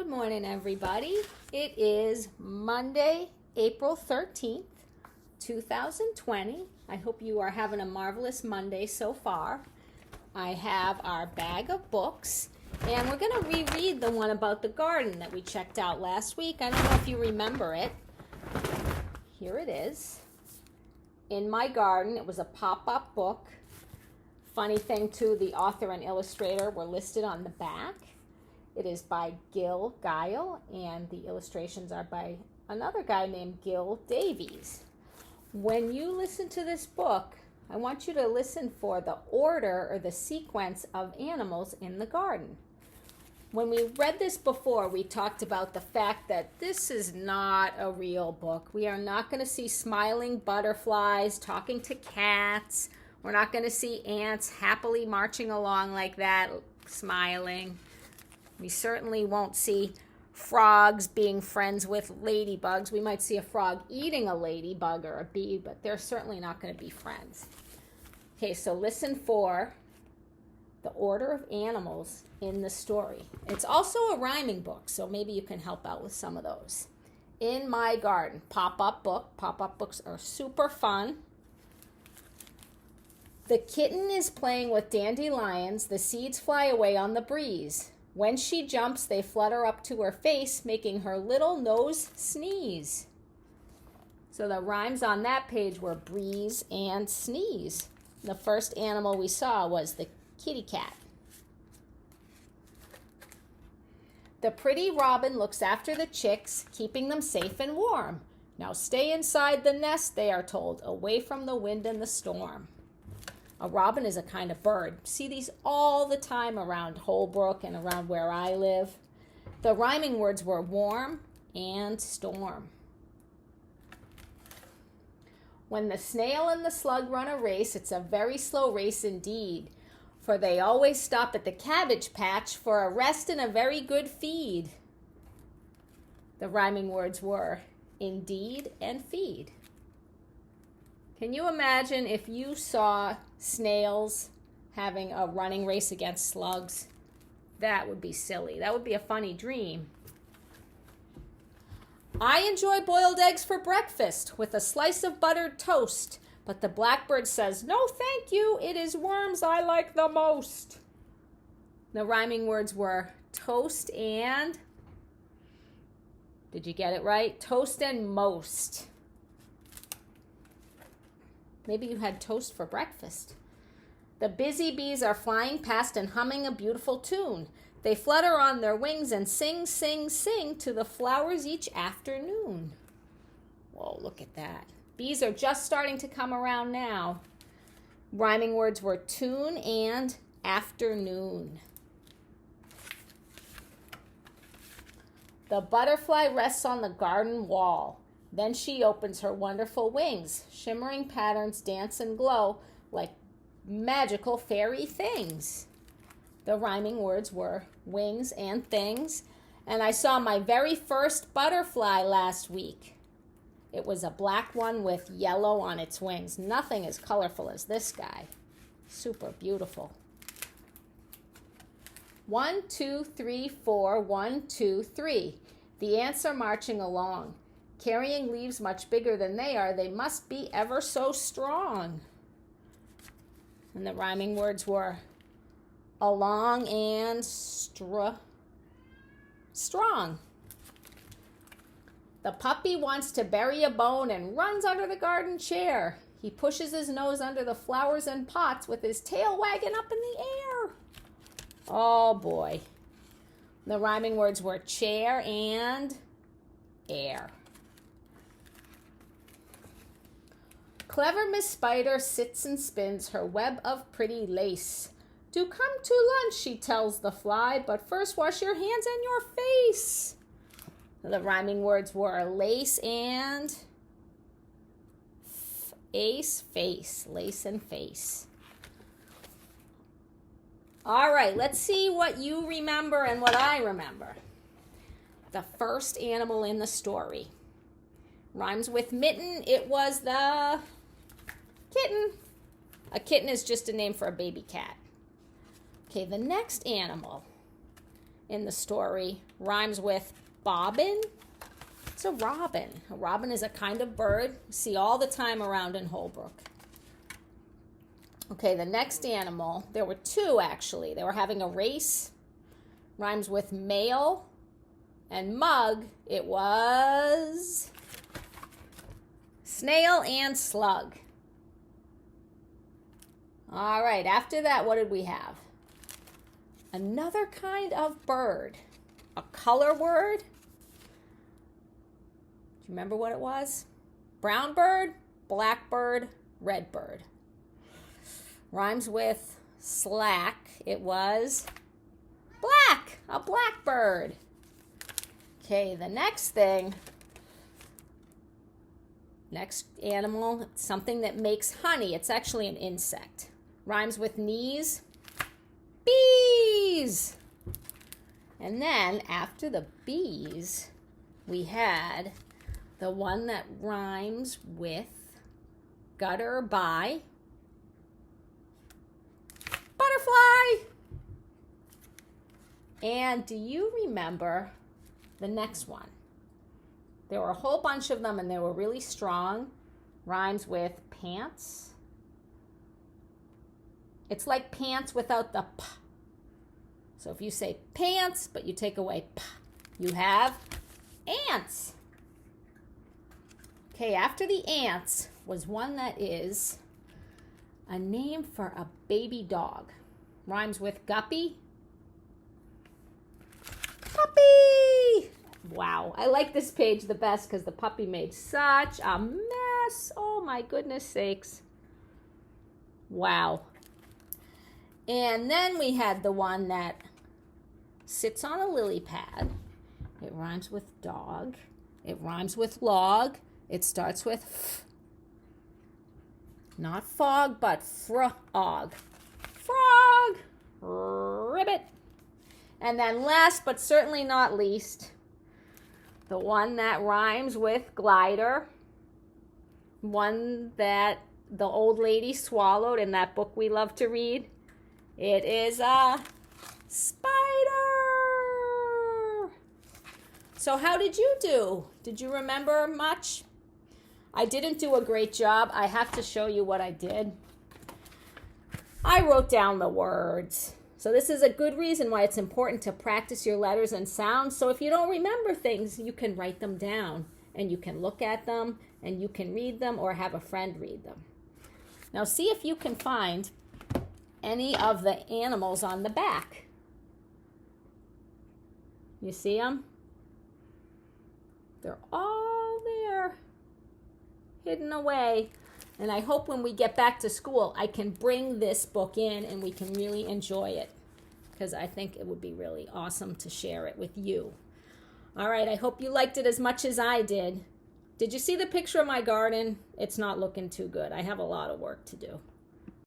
Good morning, everybody. It is Monday, April 13th, 2020. I hope you are having a marvelous Monday so far. I have our bag of books, and we're going to reread the one about the garden that we checked out last week. I don't know if you remember it. Here it is. In My Garden. It was a pop-up book. Funny thing, too, the author and illustrator were listed on the back. It is by Gil Guile, and the illustrations are by another guy named Gil Davies. When you listen to this book, I want you to listen for the order or the sequence of animals in the garden. When we read this before, we talked about the fact that this is not a real book. We are not going to see smiling butterflies talking to cats. We're not going to see ants happily marching along like that, smiling. We certainly won't see frogs being friends with ladybugs. We might see a frog eating a ladybug or a bee, but they're certainly not going to be friends. Okay, so listen for the order of animals in the story. It's also a rhyming book, so maybe you can help out with some of those. In My Garden, pop-up book. Pop-up books are super fun. The kitten is playing with dandelions. The seeds fly away on the breeze. When she jumps, they flutter up to her face, making her little nose sneeze. So the rhymes on that page were breeze and sneeze. The first animal we saw was the kitty cat. The pretty robin looks after the chicks, keeping them safe and warm. Now stay inside the nest, they are told, away from the wind and the storm. A robin is a kind of bird. See these all the time around Holbrook and around where I live. The rhyming words were warm and storm. When the snail and the slug run a race, it's a very slow race indeed, for they always stop at the cabbage patch for a rest and a very good feed. The rhyming words were indeed and feed. Can you imagine if you saw snails having a running race against slugs? That would be silly. That would be a funny dream. I enjoy boiled eggs for breakfast with a slice of buttered toast, but the blackbird says, no thank you, it is worms I like the most. The rhyming words were toast and, did you get it right? Toast and most. Maybe you had toast for breakfast. The busy bees are flying past and humming a beautiful tune. They flutter on their wings and sing, sing, sing to the flowers each afternoon. Whoa, look at that. Bees are just starting to come around now. Rhyming words were tune and afternoon. The butterfly rests on the garden wall. Then she opens her wonderful wings. Shimmering patterns dance and glow like magical fairy things. The rhyming words were wings and things. And I saw my very first butterfly last week. It was a black one with yellow on its wings. Nothing as colorful as this guy. Super beautiful. 1, 2, 3, 4, 1, 2, 3. The ants are marching along. Carrying leaves much bigger than they are, they must be ever so strong. And the rhyming words were along and strong. The puppy wants to bury a bone and runs under the garden chair. He pushes his nose under the flowers and pots with his tail wagging up in the air. Oh boy. The rhyming words were chair and air. Clever Miss Spider sits and spins her web of pretty lace. Do come to lunch, she tells the fly, but first wash your hands and your face. The rhyming words were lace and face, lace and face. All right, let's see what you remember and what I remember. The first animal in the story. Rhymes with mitten. It was the kitten. A kitten is just a name for a baby cat. Okay, the next animal in the story rhymes with bobbin. It's a robin. A robin is a kind of bird you see all the time around in Holbrook. Okay, the next animal, there were two actually. They were having a race. Rhymes with male and mug. It was snail and slug. All right, after that, what did we have? Another kind of bird. A color word. Do you remember what it was? Brown bird, black bird, red bird. Rhymes with slack. It was black, a blackbird. Okay, the next thing, next animal, something that makes honey. It's actually an insect. Rhymes with knees, bees. And then after the bees, we had the one that rhymes with gutter by butterfly. And do you remember the next one? There were a whole bunch of them and they were really strong. Rhymes with pants. It's like pants without the p. So if you say pants, but you take away p, you have ants. Okay, after the ants was one that is a name for a baby dog. Rhymes with guppy. Puppy! Wow, I like this page the best because the puppy made such a mess. Oh my goodness sakes. Wow. And then we had the one that sits on a lily pad. It rhymes with dog. It rhymes with log. It starts with f. Not fog, but frog. Frog. Ribbit. And then last, but certainly not least, the one that rhymes with glider. One that the old lady swallowed in that book we love to read. It is a spider. So how did you do? Did you remember much? I didn't do a great job. I have to show you what I did. I wrote down the words. So this is a good reason why it's important to practice your letters and sounds. So if you don't remember things, you can write them down and you can look at them and you can read them or have a friend read them. Now see if you can find any of the animals on the back. You see them? They're all there, hidden away. And I hope when we get back to school, I can bring this book in and we can really enjoy it, because I think it would be really awesome to share it with you. All right, I hope you liked it as much as I did. Did you see the picture of my garden? It's not looking too good. I have a lot of work to do.